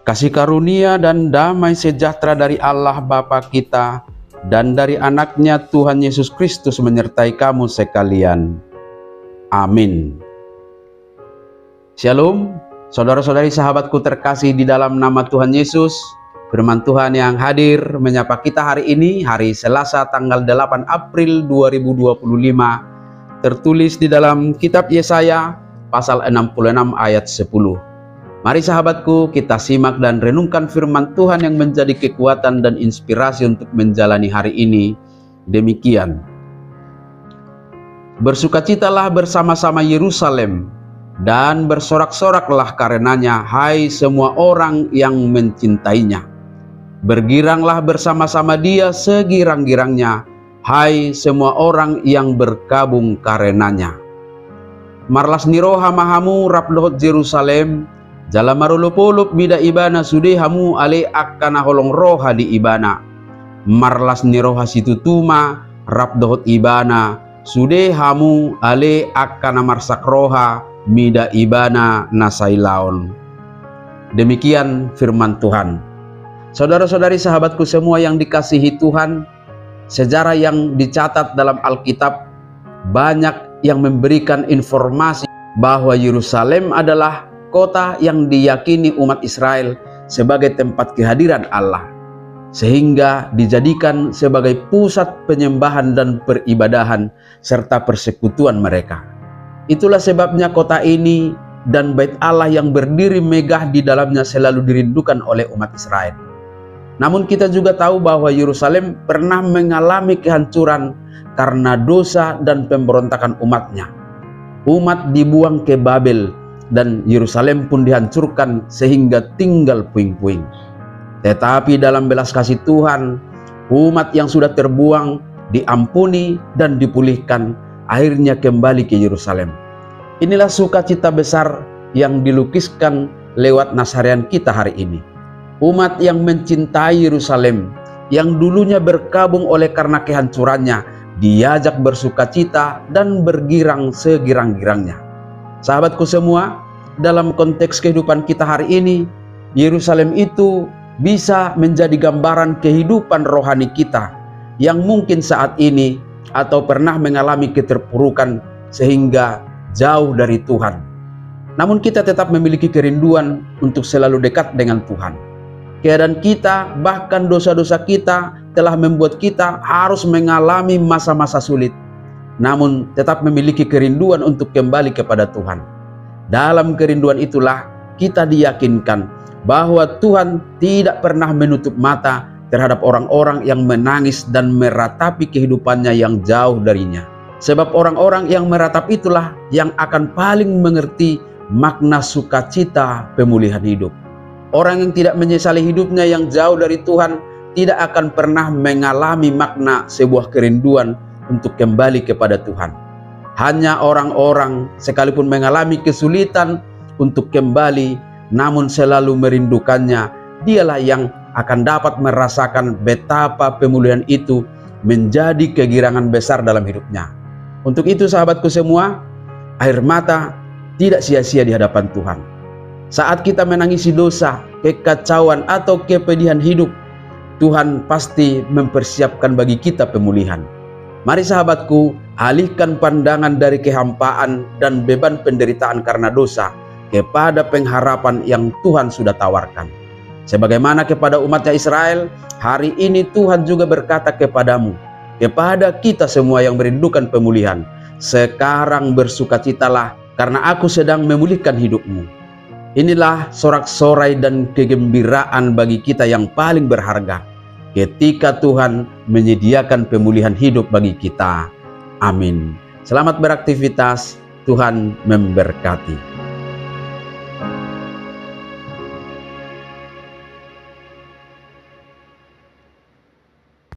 Kasih karunia dan damai sejahtera dari Allah Bapa kita dan dari anaknya Tuhan Yesus Kristus menyertai kamu sekalian. Amin. Shalom, saudara-saudari sahabatku terkasih di dalam nama Tuhan Yesus. Firman Tuhan yang hadir menyapa kita hari ini, hari Selasa tanggal 8 April 2025, tertulis di dalam kitab Yesaya pasal 66 ayat 10. Mari sahabatku, kita simak dan renungkan firman Tuhan yang menjadi kekuatan dan inspirasi untuk menjalani hari ini. Demikian. Bersukacitalah bersama-sama Yerusalem, dan bersorak-soraklah karenanya, hai semua orang yang mencintainya. Bergiranglah bersama-sama dia segirang-girangnya, hai semua orang yang berkabung karenanya. Marlas niroha mahamu rapdohot Jerusalem, jala marulupulup mida ibana sudehamu ale akkana holong roha di ibana. Marlas niroha situtuma rapdohot ibana sudehamu ale akkana marsak roha mida ibana nasailaon. Demikian firman Tuhan. Saudara-saudari sahabatku semua yang dikasihi Tuhan, sejarah yang dicatat dalam Alkitab banyak yang memberikan informasi bahwa Yerusalem adalah kota yang diyakini umat Israel sebagai tempat kehadiran Allah, sehingga dijadikan sebagai pusat penyembahan dan peribadahan serta persekutuan mereka. Itulah sebabnya kota ini dan bait Allah yang berdiri megah di dalamnya selalu dirindukan oleh umat Israel. Namun kita juga tahu bahwa Yerusalem pernah mengalami kehancuran karena dosa dan pemberontakan umatnya. Umat dibuang ke Babel dan Yerusalem pun dihancurkan sehingga tinggal puing-puing. Tetapi dalam belas kasih Tuhan, umat yang sudah terbuang diampuni dan dipulihkan, akhirnya kembali ke Yerusalem. Inilah sukacita besar yang dilukiskan lewat Nasarean kita hari ini. Umat yang mencintai Yerusalem, yang dulunya berkabung oleh karena kehancurannya, diajak bersukacita dan bergirang segirang-girangnya. Sahabatku semua, dalam konteks kehidupan kita hari ini, Yerusalem itu bisa menjadi gambaran kehidupan rohani kita yang mungkin saat ini atau pernah mengalami keterpurukan sehingga jauh dari Tuhan. Namun kita tetap memiliki kerinduan untuk selalu dekat dengan Tuhan. Keadaan kita, bahkan dosa-dosa kita telah membuat kita harus mengalami masa-masa sulit, namun tetap memiliki kerinduan untuk kembali kepada Tuhan. Dalam kerinduan itulah kita diyakinkan bahwa Tuhan tidak pernah menutup mata terhadap orang-orang yang menangis dan meratapi kehidupannya yang jauh darinya. Sebab orang-orang yang meratap itulah yang akan paling mengerti makna sukacita pemulihan hidup. Orang yang tidak menyesali hidupnya yang jauh dari Tuhan tidak akan pernah mengalami makna sebuah kerinduan untuk kembali kepada Tuhan. Hanya orang-orang sekalipun mengalami kesulitan untuk kembali, namun selalu merindukannya, dialah yang akan dapat merasakan betapa pemulihan itu menjadi kegirangan besar dalam hidupnya. Untuk itu sahabatku semua, air mata tidak sia-sia di hadapan Tuhan. Saat kita menangisi dosa, kekacauan atau kepedihan hidup, Tuhan pasti mempersiapkan bagi kita pemulihan. Mari sahabatku, alihkan pandangan dari kehampaan dan beban penderitaan karena dosa kepada pengharapan yang Tuhan sudah tawarkan. Sebagaimana kepada umatnya Israel, hari ini Tuhan juga berkata kepadamu, kepada kita semua yang merindukan pemulihan, sekarang bersukacitalah karena aku sedang memulihkan hidupmu. Inilah sorak-sorai dan kegembiraan bagi kita yang paling berharga ketika Tuhan menyediakan pemulihan hidup bagi kita. Amin. Selamat beraktivitas, Tuhan memberkati.